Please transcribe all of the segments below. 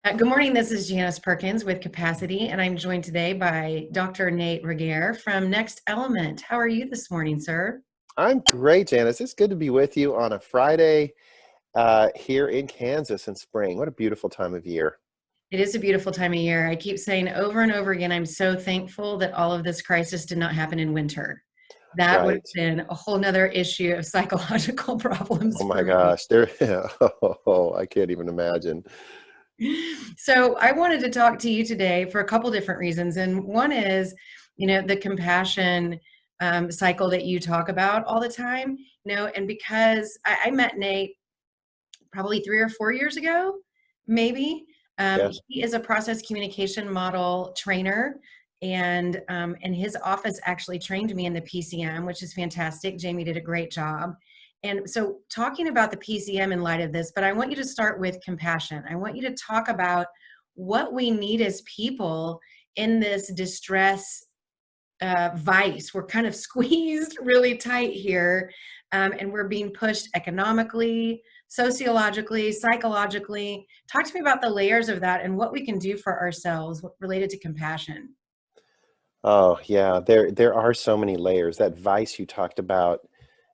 Good morning. This is Janice Perkins with Capacity, and I'm joined today by Dr. Nate Regier from Next Element. How are you this morning, sir? I'm great, Janice. It's good to be with you on a Friday here in Kansas in spring. What a beautiful time of year. It is a beautiful time of year. I keep saying over and over again, I'm so thankful that all of this crisis did not happen in winter. That would Right. have been a whole nother issue of psychological Oh problems my for me. gosh. Oh, I can't even imagine. So I wanted to talk to you today for a couple different reasons. And one is, the compassion cycle that you talk about all the time, and because I met Nate probably 3 or 4 years ago, maybe. Yeah. He is a process communication model trainer, and his office actually trained me in the PCM, which is fantastic. Jamie did a great job. And so, talking about the PCM in light of this, but I want you to start with compassion. I want you to talk about what we need as people in this distress vice. We're kind of squeezed really tight here, and we're being pushed economically, sociologically, psychologically. Talk to me about the layers of that and what we can do for ourselves related to compassion. Oh, yeah. There are so many layers. That vice you talked about.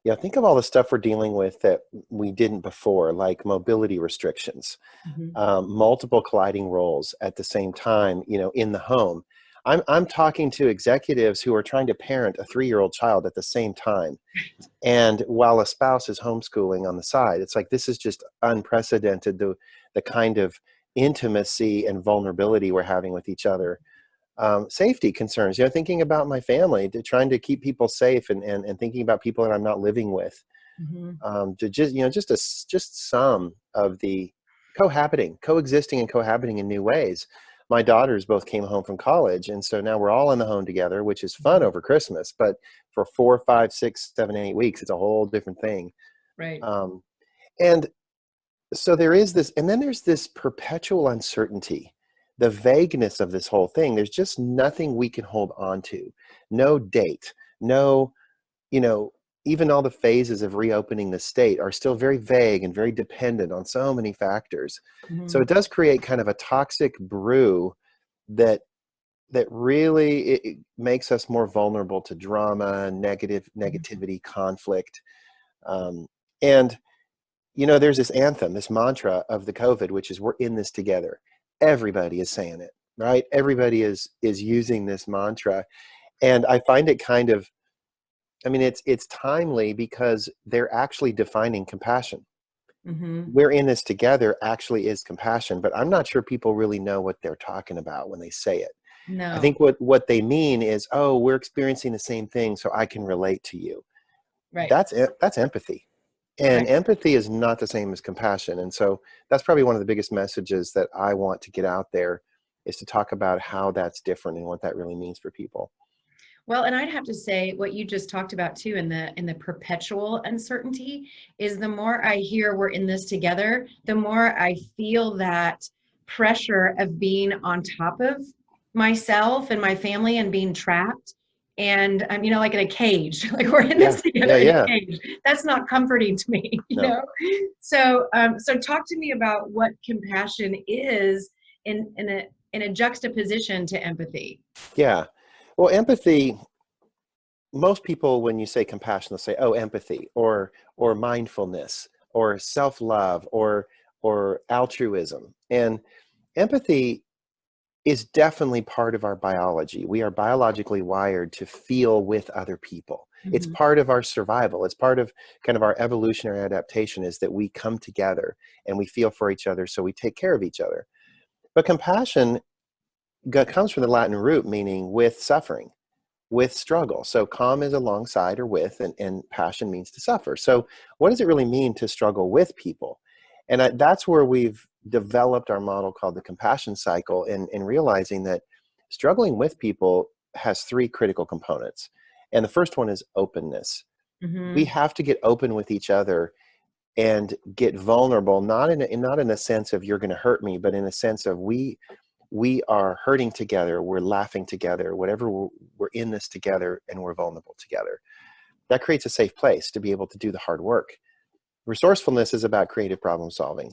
Yeah, think of all the stuff we're dealing with that we didn't before, like mobility restrictions, Mhm. multiple colliding roles at the same time, in the home. I'm talking to executives who are trying to parent a 3-year-old child at the same time. And while a spouse is homeschooling on the side, it's like this is just unprecedented, the kind of intimacy and vulnerability we're having with each other. Safety concerns, thinking about my family, trying to keep people safe and thinking about people that I'm not living with. Mhm. To just, just some of the coexisting and cohabiting in new ways. My daughters both came home from college, and so now we're all in the home together, which is fun Mhm. over Christmas. But for 4, 5, 6, 7, 8 weeks, it's a whole different thing. Right. Um, and so there is this, and then there's this perpetual uncertainty, the vagueness of this whole thing. There's just nothing we can hold on to. No date, no, you know, even all the phases of reopening the state are still very vague and very dependent on so many factors. So it Mhm. does create kind of a toxic brew that really it makes us more vulnerable to drama, Mhm. negativity, conflict. Um, and there's this anthem, this mantra of the COVID, which is we're in this together. Everybody is saying it, right? Everybody is using this mantra. And I find it kind of, I mean, it's timely because they're actually defining compassion. Mhm. We're in this together actually is compassion, but I'm not sure people really know what they're talking about when they say it. I No. think what they mean is, oh, we're experiencing the same thing, so I can relate to you. Right. That's empathy. And Right. empathy is not the same as compassion. And so that's probably one of the biggest messages that I want to get out there is to talk about how that's different and what that really means for people. Well, and I'd have to say what you just talked about too in the perpetual uncertainty is the more I hear we're in this together, the more I feel that pressure of being on top of myself and my family and being trapped and I'm like in a cage, like we're in this Yeah, yeah, together in a yeah. cage. That's not comforting to me, you No. know. So talk to me about what compassion is in a juxtaposition to empathy. Yeah. Well, empathy, most people when you say compassion, they'll say, oh, empathy or mindfulness or self-love or altruism. And empathy is definitely part of our biology. We are biologically wired to feel with other people. It's Mhm. part of our survival. It's part of kind of our evolutionary adaptation is that we come together and we feel for each other, so we take care of each other. But compassion comes from the Latin root meaning with suffering, with struggle. So calm is alongside or with, and passion means to suffer. So what does it really mean to struggle with people? And that's where we've developed our model called the compassion cycle in realizing that struggling with people has 3 critical components. And the first one is openness. We Mhm. have to get open with each other and get vulnerable, not in a sense of you're going to hurt me, but in a sense of we are hurting together, we're laughing together, whatever, we're in this together and we're vulnerable together. That creates a safe place to be able to do the hard work. Resourcefulness is about creative problem solving.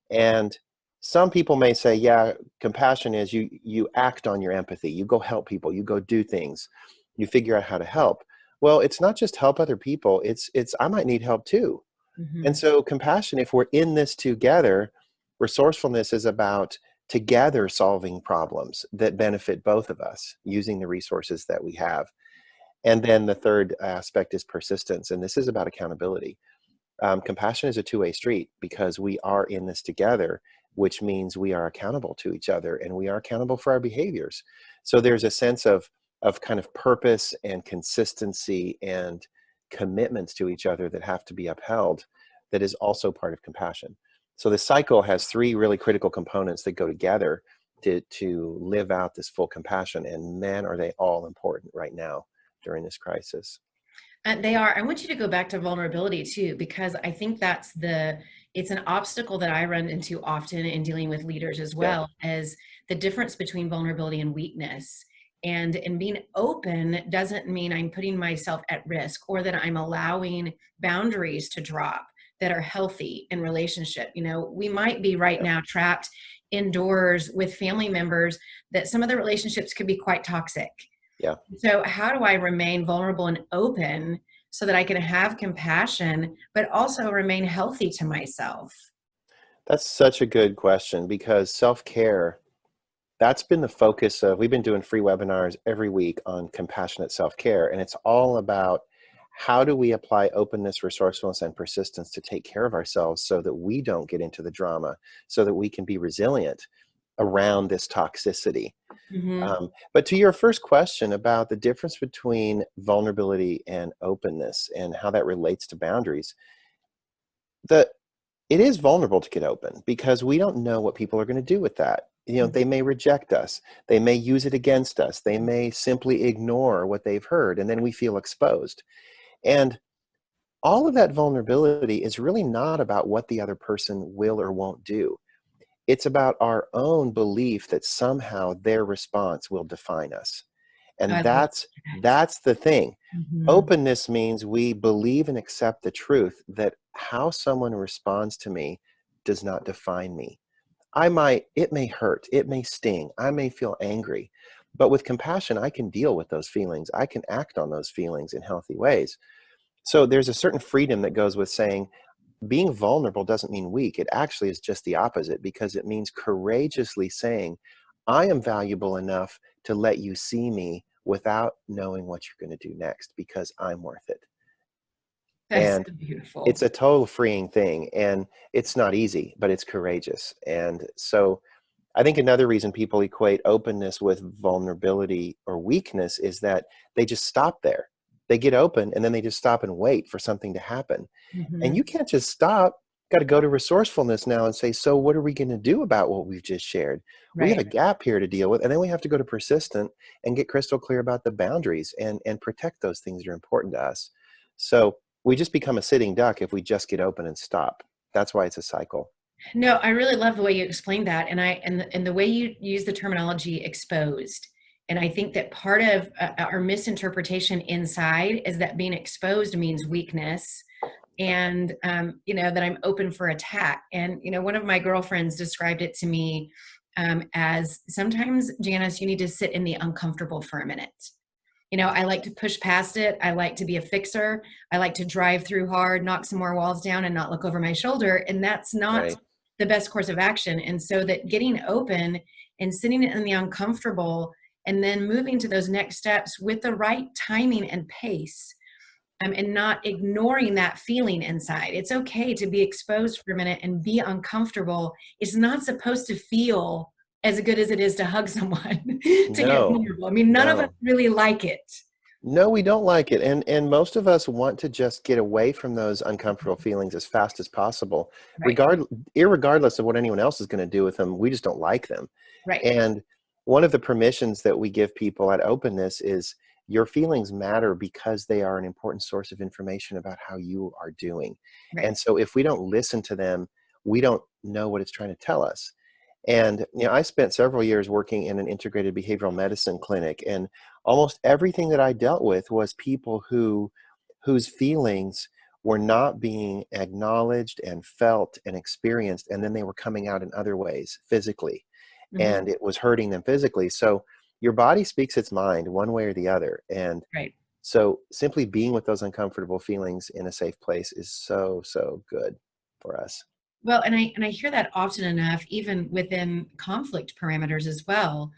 And Some people may say, yeah, compassion is you act on your empathy. You go help people. You go do things. You figure out how to help. Well, it's not just help other people. It's I might need help too. And Hmm. so compassion, if we're in this together, resourcefulness is about together solving problems that benefit both of us using the resources that we have. And then the third aspect is persistence. And this is about accountability. Compassion is a two-way street because we are in this together, which means we are accountable to each other and we are accountable for our behaviors. So there's a sense of kind of purpose and consistency and commitments to each other that have to be upheld that is also part of compassion. So the cycle has three really critical components that go together to live out this full compassion. And man, are they all important right now during this crisis. They are. I want you to go back to vulnerability too, because I think it's an obstacle that I run into often in dealing with leaders as Yeah, well, as the difference between vulnerability and weakness. And being open doesn't mean I'm putting myself at risk or that I'm allowing boundaries to drop that are healthy in relationship. We might be right yeah, now trapped indoors with family members that some of the relationships could be quite toxic. yeah. So, how do I remain vulnerable and open so that I can have compassion, but also remain healthy to myself? That's such a good question because self-care, that's been the focus of, we've been doing free webinars every week on compassionate self-care. And it's all about how do we apply openness, resourcefulness, and persistence to take care of ourselves so that we don't get into the drama, so that we can be resilient around this toxicity. Hmm. But to your first question about the difference between vulnerability and openness and how that relates to boundaries, the it is vulnerable to get open because we don't know what people are going to do with that. They may reject us. They may use it against us. They may simply ignore what they've heard, and then we feel exposed. And all of that vulnerability is really not about what the other person will or won't do. It's about our own belief that somehow their response will define us. And I love that. that's the thing. Hmm. Openness means we believe and accept the truth that how someone responds to me does not define me. It may hurt, it may sting, I may feel angry, but with compassion, I can deal with those feelings. I can act on those feelings in healthy ways. So there's a certain freedom that goes with saying being vulnerable doesn't mean weak. It actually is just the opposite because it means courageously saying, I am valuable enough to let you see me without knowing what you're going to do next because I'm worth it. That's so And it's beautiful. a total freeing thing. And it's not easy, but it's courageous. And so I think another reason people equate openness with vulnerability or weakness is that they just stop there. They get open and then they just stop and wait for something to happen. And Hmm. you can't just stop. Got to go to resourcefulness now and say, so what are we going to do about what we've just shared? We have Right. a gap here to deal with. And then we have to go to persistent and get crystal clear about the boundaries and protect those things that are important to us. So we just become a sitting duck if we just get open and stop. That's why it's a cycle. No, I really love the way you explained that, and the way you use the terminology exposed. And I think that part of our misinterpretation inside is that being exposed means weakness, and that I'm open for attack. And one of my girlfriends described it to me as sometimes, Janice, you need to sit in the uncomfortable for a minute. I like to push past it. I like to be a fixer. I like to drive through hard, knock some more walls down, and not look over my shoulder. And that's not Right. the best course of action. And so that getting open and sitting in the uncomfortable and then moving to those next steps with the right timing and pace, and not ignoring that feeling inside. It's okay to be exposed for a minute and be uncomfortable. It's not supposed to feel as good as it is to hug someone to get No, vulnerable. I mean, none of us no. really like it. No, we don't like it. And most of us want to just get away from those uncomfortable feelings as fast as possible. Right, Irregardless of what anyone else is going to do with them, we just don't like them. right, And one of the permissions that we give people at openness is your feelings matter because they are an important source of information about how you are doing. right. And so if we don't listen to them, we don't know what it's trying to tell us. And I spent several years working in an integrated behavioral medicine clinic, and almost everything that I dealt with was people whose feelings were not being acknowledged and felt and experienced, and then they were coming out in other ways physically, Hmm. and it was hurting them physically. So your body speaks its mind one way or the other, and Right. so simply being with those uncomfortable feelings in a safe place is so good for us. Well, and I hear that often enough, even within conflict parameters as well.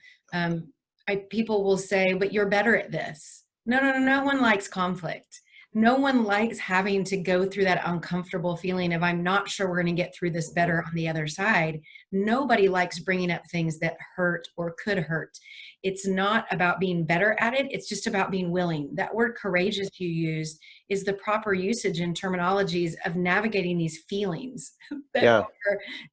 People will say, "But you're better at this." No, no, no. No one likes conflict. No one likes having to go through that uncomfortable feeling of I'm not sure we're going to get through this Mhm. better on the other side. Nobody likes bringing up things that hurt or could hurt. It's not about being better at it. It's just about being willing. That word courageous you use is the proper usage and terminologies of navigating these feelings that Yeah,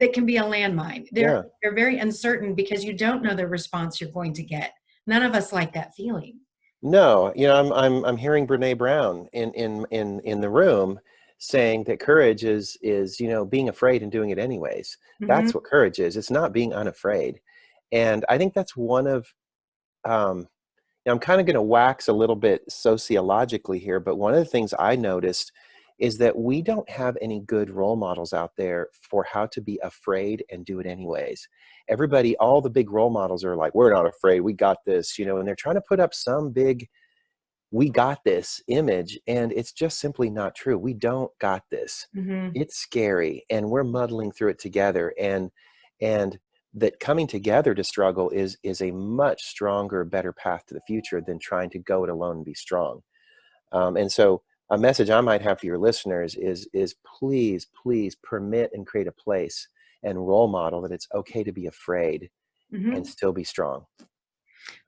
that can be a landmine. yeah. They're very uncertain because you don't know the response you're going to get. None of us like that feeling. No, I'm hearing Brene Brown in the room saying that courage is being afraid and doing it anyways. Hmm. That's what courage is. It's not being unafraid. And I think that's one of um now I'm kind of going to wax a little bit sociologically here, but one of the things I noticed is that we don't have any good role models out there for how to be afraid and do it anyways. Everybody, all the big role models are like, we're not afraid, we got this, and they're trying to put up some big we got this image, and it's just simply not true. We don't got this. Hmm. It's scary, and we're muddling through it together, and that coming together to struggle is a much stronger, better path to the future than trying to go it alone and be strong. And so a message I might have for your listeners is please permit and create a place and role model that it's okay to be afraid and Hmm. still be strong.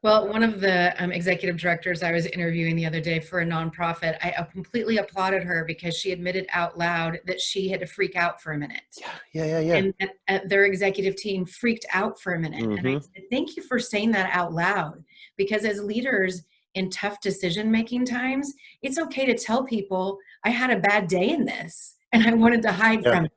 Well, one of the executive directors I was interviewing the other day for a nonprofit, I completely applauded her because she admitted out loud that she had to freak out for a minute. Yeah, yeah, yeah, yeah. And their executive team freaked out for a minute. And I Mm-hmm. said, thank you for saying that out loud. Because as leaders in tough decision making times, it's okay to tell people, I had a bad day in this and I wanted to hide Yeah, from it.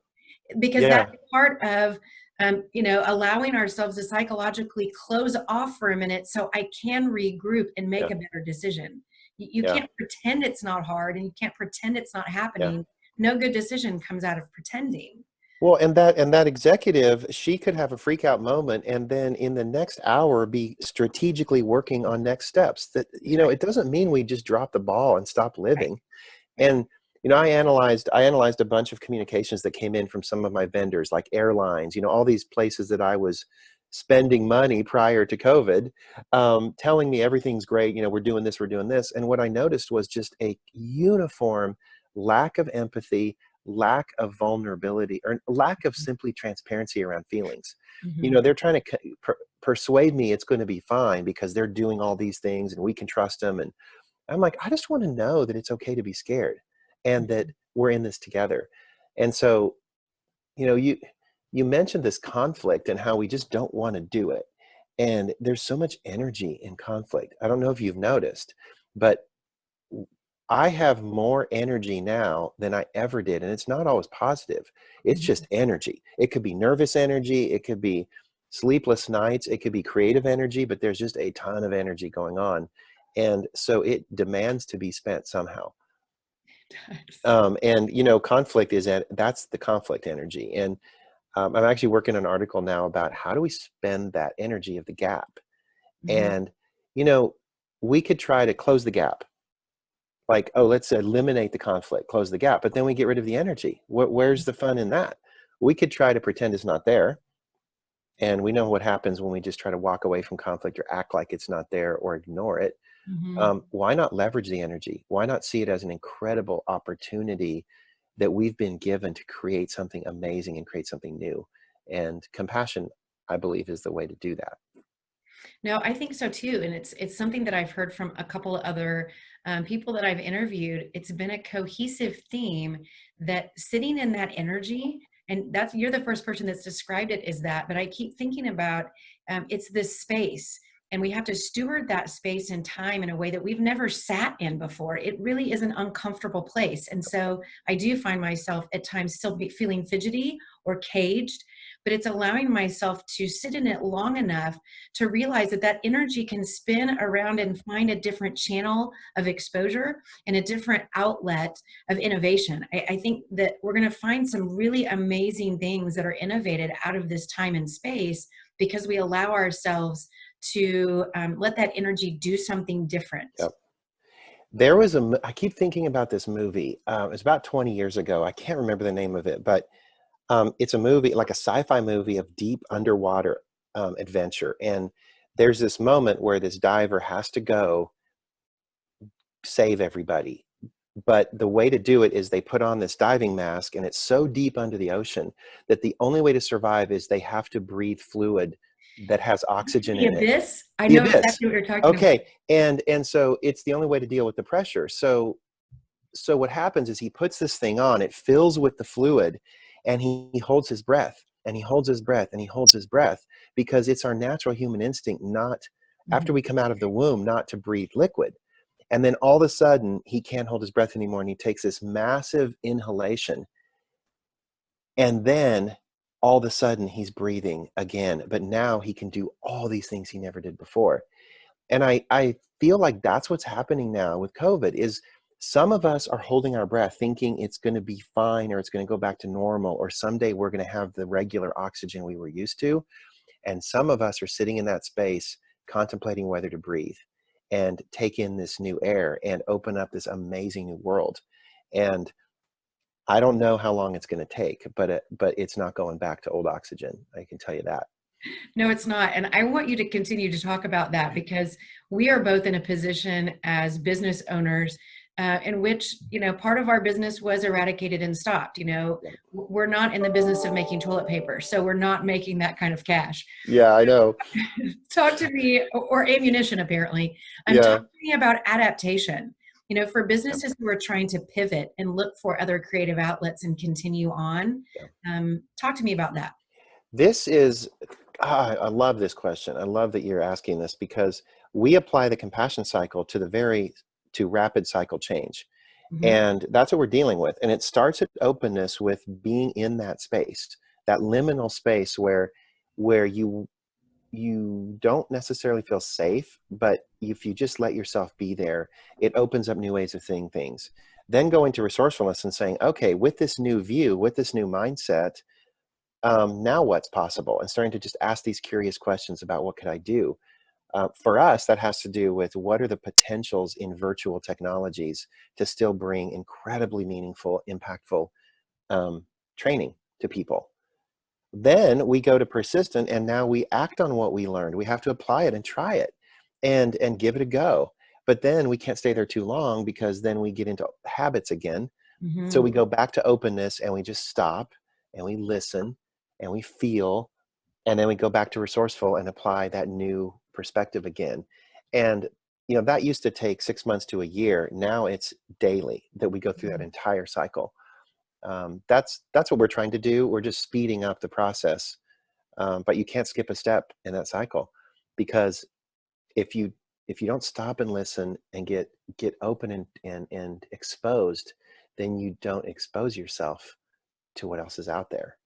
Because that's yeah, part of allowing ourselves to psychologically close off for a minute so I can regroup and make yeah, a better decision. You yeah, can't pretend it's not hard and you can't pretend it's not yeah. happening. No good decision comes out of pretending. Well, and that executive, she could have a freak out moment and then in the next hour be strategically working on next steps. That, Right, it doesn't mean we just drop the ball and stop right, living. right. And I analyzed a bunch of communications that came in from some of my vendors, like airlines, all these places that I was spending money prior to COVID, telling me everything's great, we're doing this. And what I noticed was just a uniform lack of empathy, lack of vulnerability, or lack of simply transparency around feelings. Mhm. They're trying to persuade me it's going to be fine because they're doing all these things and we can trust them. And I'm like, I just want to know that it's okay to be scared and that Mhm. we're in this together. And so, you know, you you mentioned this conflict and how we just don't want to do it. And there's so much energy in conflict. I don't know if you've noticed, but w- I have more energy now than I ever did. And it's not always positive. It's Mhm. just energy. It could be nervous energy, it could be sleepless nights, it could be creative energy, but there's just a ton of energy going on. And so it demands to be spent somehow. And conflict that's the conflict energy. And I'm actually working on an article now about how do we spend that energy of the gap. Mhm. And you know, we could try to close the gap, like, oh, let's eliminate the conflict, close the gap, but then we get rid of the energy. Where's the fun in that? We could try to pretend it's not there, and we know what happens when we just try to walk away from conflict or act like it's not there or ignore it. Mhm. Why not leverage the energy? Why not see it as an incredible opportunity that we've been given to create something amazing and create something new? And compassion, I believe, is the way to do that. No, I think so too, and it's something that I've heard from a couple of other people that I've interviewed. It's been a cohesive theme that sitting in that energy, and that's you're the first person that's described it as that. But I keep thinking about it's this space, and we have to steward that space and time in a way that we've never sat in before. It really is an uncomfortable place, and so I do find myself at times still feeling fidgety or caged but it's allowing myself to sit in it long enough to realize that that energy can spin around and find a different channel of exposure and a different outlet of innovation. I think that we're going to find some really amazing things that are innovated out of this time and space because we allow ourselves to let that energy do something different. Yep. There was I keep thinking about this movie. It was about 20 years ago. I can't remember the name of it, but it's a movie, like a sci-fi movie of deep underwater adventure. And there's this moment where this diver has to go save everybody. But the way to do it is they put on this diving mask, and it's so deep under the ocean that the only way to survive is they have to breathe fluid that has oxygen The in it. abyss? I The know abyss. exactly what you're talking about. Okay. And so it's the only way to deal with the pressure. So what happens is he puts this thing on, it fills with the fluid, and he holds his breath, and he holds his breath, and he holds his breath, because it's our natural human instinct not, after Mhm. we come out of the womb, not to breathe liquid. And then all of a sudden, he can't hold his breath anymore, and he takes this massive inhalation. And then all of a sudden, he's breathing again. But now he can do all these things he never did before. And I feel like that's what's happening now with COVID is some of us are holding our breath thinking it's going to be fine, or it's going to go back to normal, or someday we're going to have the regular oxygen we were used to. And some of us are sitting in that space contemplating whether to breathe and take in this new air and open up this amazing new world. And I don't know how long it's going to take, but it's not going back to old oxygen. I can tell you that. No, it's not. And I want you to continue to talk about that because we are both in a position as business owners in which, part of our business was eradicated and stopped. Yeah, We're not in the business of making toilet paper, so we're not making that kind of cash. yeah, I know. Talk to me, or ammunition, apparently. Talk Yeah. to me about adaptation. For Yeah. businesses who are trying to pivot and look for other creative outlets and continue on, Yeah. talk to me about that. This is, I love this question. I love that you're asking this, because we apply the compassion cycle to rapid cycle change. Mhm. And that's what we're dealing with. And it starts at openness with being in that space, that liminal space where you don't necessarily feel safe, but if you just let yourself be there, it opens up new ways of seeing things. Then going to resourcefulness and saying, okay, with this new view, with this new mindset, now what's possible? And starting to just ask these curious questions about what could I do? For us, that has to do with what are the potentials in virtual technologies to still bring incredibly meaningful, impactful training to people. Then we go to persistent, and now we act on what we learned. We have to apply it and try it and give it a go. But then we can't stay there too long, because then we get into habits again. So Mhm. we go back to openness, and we just stop, and we listen, and we feel, and then we go back to resourceful and apply that new perspective again. And that used to take 6 months to a year. Now it's daily that we go through that entire cycle. That's what we're trying to do. We're just speeding up the process, but you can't skip a step in that cycle, because if you don't stop and listen and get open and exposed, then you don't expose yourself to what else is out there.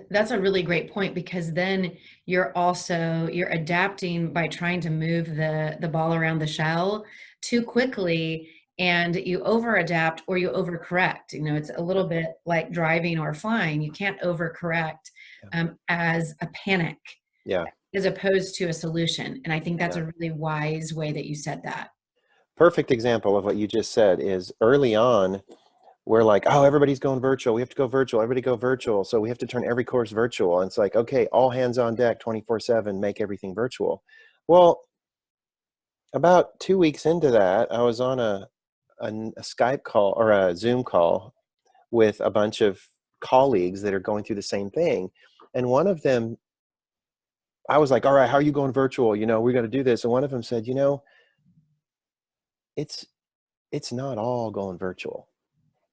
That's a really great point because then you're adapting by trying to move the ball around the shell too quickly, and you over adapt or you overcorrect. It's a Yeah, little bit like driving or flying. You can't overcorrect yeah, as a panic yeah, as opposed to a solution. And I think that's yeah. a really wise way that you said that. Perfect example of what you just said is early on, we're like, oh, everybody's going virtual. We have to go virtual. Everybody go virtual. So we have to turn every course virtual. And it's like, okay, all hands on deck, 24/7, make everything virtual. Well, about 2 weeks into that, I was on a Skype call or a Zoom call with a bunch of colleagues that are going through the same thing. And one of them, I was like, all right, how are you going virtual? We're going to do this. And one of them said, it's it's not all going virtual.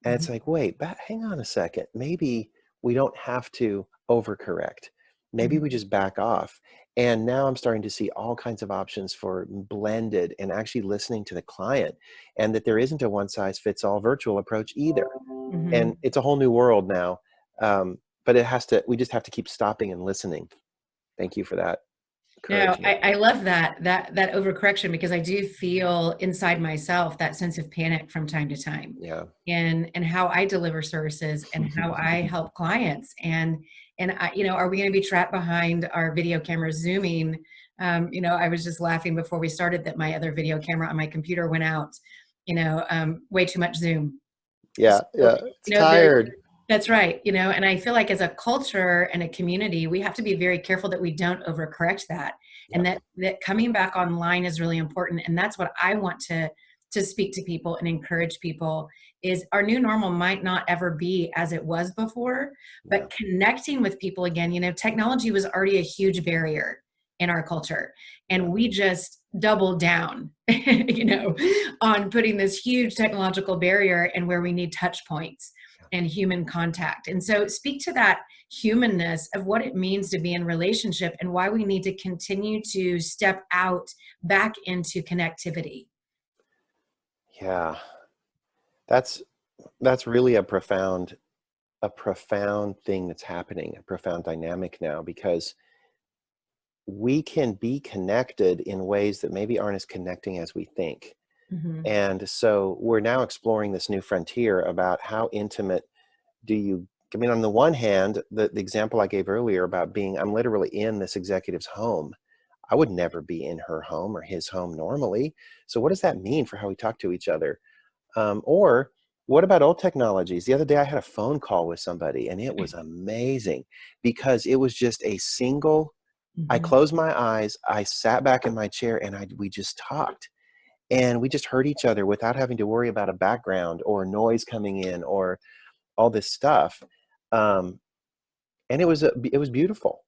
And it's Mhm. like, wait, hang on a second. Maybe we don't have to overcorrect. Maybe we Mhm. just back off. And now I'm starting to see all kinds of options for blended and actually listening to the client, and that there isn't a one size fits all virtual approach either. And Mhm. it's a whole new world now. but it has to, we just have to keep stopping and listening. Thank you for that No, encouragement. I love that overcorrection, because I do feel inside myself that sense of panic from time to time, Yeah. and how I deliver services and how I help clients. And I, are we going to be trapped behind our video cameras zooming? I was just laughing before we started that my other video camera on my computer went out, way too much zoom. Yeah. So, Yeah. It's there's tired. that's right. And I feel like as a culture and a community, we have to be very careful that we don't overcorrect that. And Yep. that coming back online is really important. And that's what I want to speak to people and encourage people is our new normal might not ever be as it was before, Yeah. but connecting with people again, technology was already a huge barrier in our culture. Yeah. And we just doubled down, on putting this huge technological barrier and where we need touch points and human contact. And so speak to that humanness of what it means to be in relationship and why we need to continue to step out back into connectivity. Yeah. That's that's really a profound thing that's happening, a profound dynamic now, because we can be connected in ways that maybe aren't as connecting as we think. Mm-hmm. And so we're now exploring this new frontier about how intimate do you, I mean, on the one hand, the example I gave earlier about being, I'm literally in this executive's home. I would never be in her home or his home normally. So what does that mean for how we talk to each other? Or what about old technologies? The other day I had a phone call with somebody and it was amazing because it was just a single, I Mm-hmm. closed my eyes, I sat back in my chair and we just talked. And we just heard each other without having to worry about a background or noise coming in or all this stuff. Um, and it was beautiful.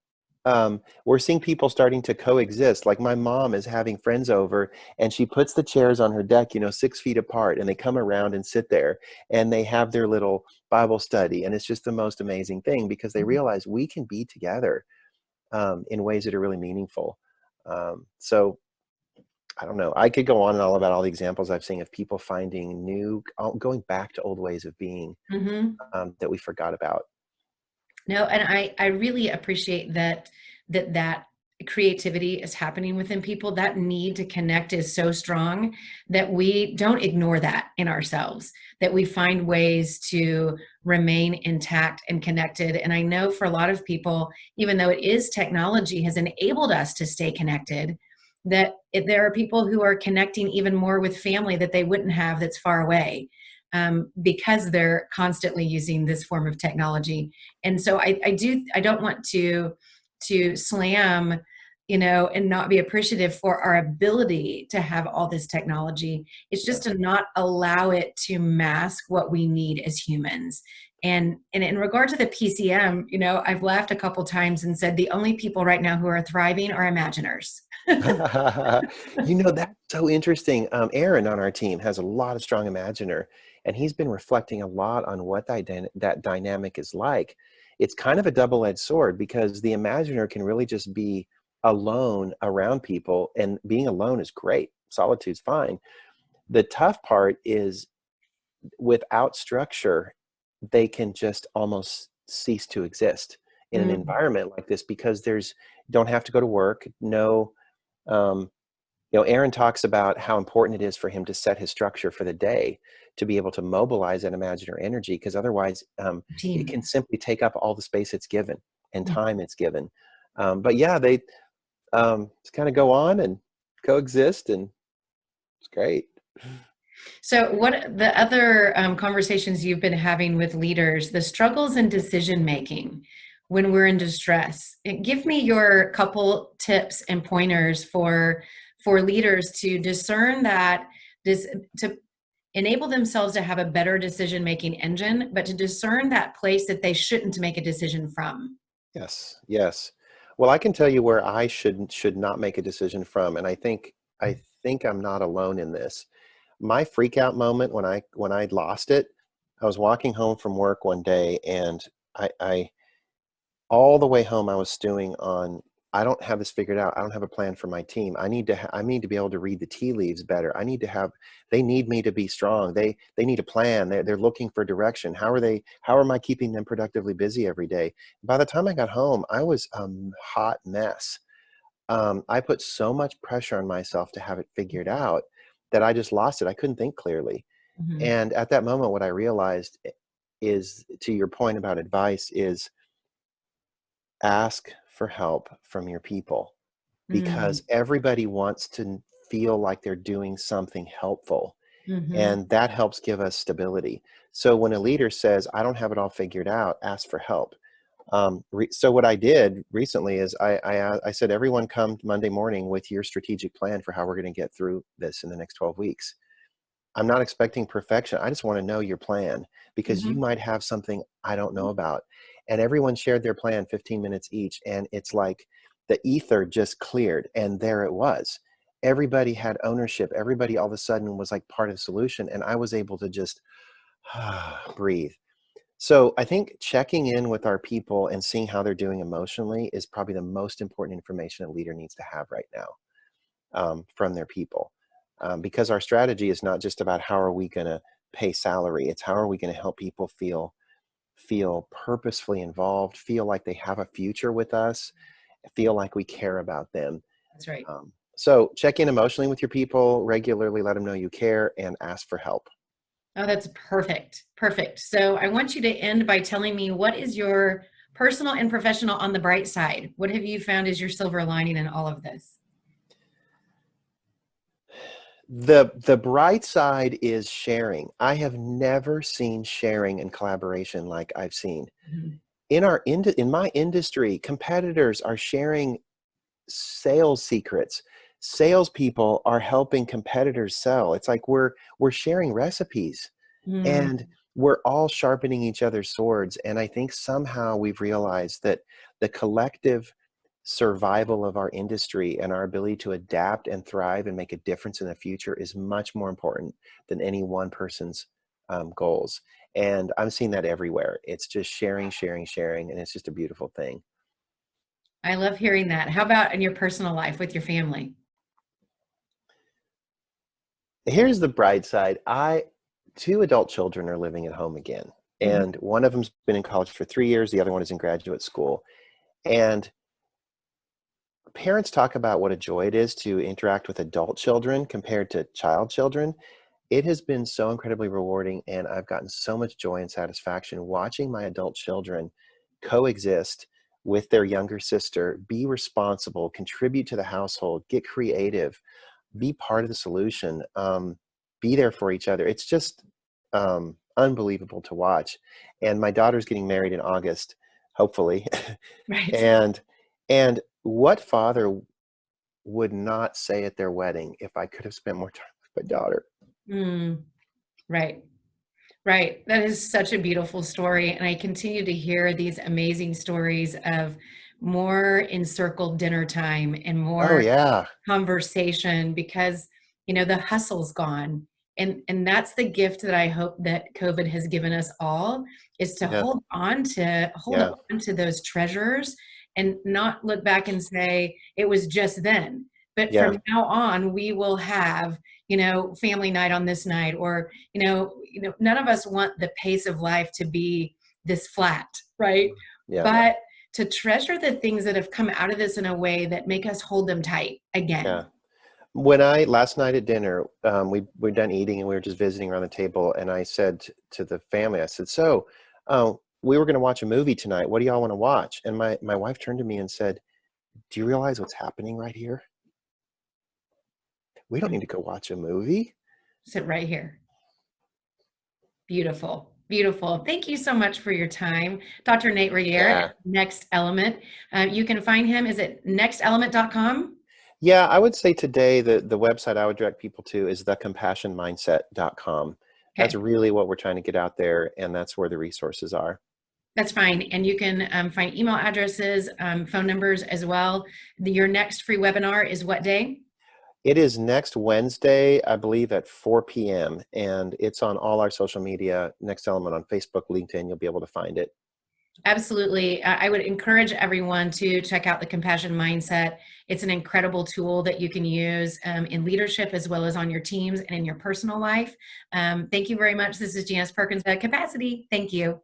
We're seeing people starting to coexist. Like my mom is having friends over and she puts the chairs on her deck, 6 feet apart, and they come around and sit there and they have their little Bible study. And it's just the most amazing thing because they realize we can be together in ways that are really meaningful. So I don't know. I could go on and all about all the examples I've seen of people finding going back to old ways of being Mm-hmm. that we forgot about. No, and I really appreciate that creativity is happening within people. That need to connect is so strong that we don't ignore that in ourselves, that we find ways to remain intact and connected. And I know for a lot of people, even though it is technology has enabled us to stay connected, there are people who are connecting even more with family that they wouldn't have that's far away, because they're constantly using this form of technology. And so I don't want to slam, and not be appreciative for our ability to have all this technology. It's Yeah. just to not allow it to mask what we need as humans. And in regard to the PCM, I've laughed a couple times and said the only people right now who are thriving are imaginers. That's so interesting. Aaron on our team has a lot of strong imaginer, and he's been reflecting a lot on what that dynamic is like. It's kind of a double-edged sword because the imaginer can really just be alone around people, and being alone is great. Solitude's fine. The tough part is without structure, they can just almost cease to exist in an Mm, environment like this because don't have to go to work. No, um, Aaron talks about how important it is for him to set his structure for the day to be able to mobilize that imaginary energy, because otherwise it team. can simply take up all the space it's given and time it's given. But yeah, they just kind of go on and coexist, and it's great. So, what the other conversations you've been having with leaders, the struggles in decision making when we're in distress? Give me your couple tips and pointers for leaders to discern that this to enable themselves to have a better decision making engine, but to discern that place that they shouldn't make a decision from. Yes, yes. Well, I can tell you where I should not make a decision from, and I think I'm not alone in this. My freak out moment when I lost it, I was walking home from work one day, and I all the way home I was stewing on I don't have this figured out. I don't have a plan for my team. I need to be able to read the tea leaves better. They need me to be strong. They need a plan. They're looking for direction. How am I keeping them productively busy every day? By the time I got home, I was a hot mess. I put so much pressure on myself to have it figured out that I just lost it. I couldn't think clearly. Mhm. And at that moment, what I realized is, to your point about advice, is ask for help from your people, Mm. because everybody wants to feel like they're doing something helpful, Mhm. and that helps give us stability. So when a leader says, I don't have it all figured out, ask for help. So what I did recently is I said, everyone come Monday morning with your strategic plan for how we're going to get through this in the next 12 weeks. I'm not expecting perfection. I just want to know your plan, because you Mhm. might have something I don't know about. And everyone shared their plan 15 minutes each. And it's like the ether just cleared, and there it was. Everybody had ownership. Everybody all of a sudden was like part of the solution. And I was able to just breathe. So I think checking in with our people and seeing how they're doing emotionally is probably the most important information a leader needs to have right now, from their people. Because our strategy is not just about how are we going to pay salary, it's how are we going to help people feel purposefully involved, feel like they have a future with us, feel like we care about them. That's right. So check in emotionally with your people regularly, let them know you care, and ask for help. Oh, that's perfect. Perfect. So I want you to end by telling me, what is your personal and professional on the bright side? What have you found is your silver lining in all of this? The bright side is sharing. I have never seen sharing and collaboration like I've seen Mhm. in my industry. Competitors are sharing sales secrets. Salespeople are helping competitors sell. It's like we're sharing recipes, Mm, and we're all sharpening each other's swords. And I think somehow we've realized that the collective survival of our industry and our ability to adapt and thrive and make a difference in the future is much more important than any one person's goals. And I'm seeing that everywhere. It's just sharing, sharing, sharing, and it's just a beautiful thing. I love hearing that. How about in your personal life with your family? Here's the bright side. I Two adult children are living at home again, Mhm. and one of them's been in college for 3 years. The other one is in graduate school. And parents talk about what a joy it is to interact with adult children compared to child children. It has been so incredibly rewarding, and I've gotten so much joy and satisfaction watching my adult children coexist with their younger sister, be responsible, contribute to the household, get creative, be part of the solution, be there for each other. It's just unbelievable to watch. And my daughter's getting married in August, hopefully. Right. and and what father would not say at their wedding, if I could have spent more time with my daughter? Mm, right. Right. That is such a beautiful story. And I continue to hear these amazing stories of more encircled dinner time and Oh more yeah, conversation, because the hustle's gone. And that's the gift that I hope that COVID has given us all, is to yeah, hold yeah, on to those treasures and not look back and say it was just then. But yeah, from now on, we will have family night on this night, or none of us want the pace of life to be this flat, right? yeah, But to treasure the things that have come out of this in a way that make us hold them tight yeah. again. When I last night at dinner, we're done eating and we were just visiting around the table, and I said to the family, I said, "So, we were going to watch a movie tonight. What do y'all want to watch?" And my wife turned to me and said, "Do you realize what's happening right here? We don't need to go watch a movie." Sit right here. Beautiful. Beautiful. Thank you so much for your time, Dr. Nate Regier at Yeah. Next Element. You can find him. Is it nextelement.com? Yeah, I would say today the website I would direct people to is thecompassionmindset.com. That's Okay, really what we're trying to get out there, and that's where the resources are. that's fine. And you can find email addresses, phone numbers as well. Your next free webinar is what day? It is next Wednesday, I believe, at 4 p.m., and it's on all our social media, Next Element on Facebook, LinkedIn. You'll be able to find it. Absolutely. I would encourage everyone to check out the compassion mindset. It's an incredible tool that you can use in leadership as well as on your teams and in your personal life. Thank you very much. This is Janice Perkins at Capacity. Thank you.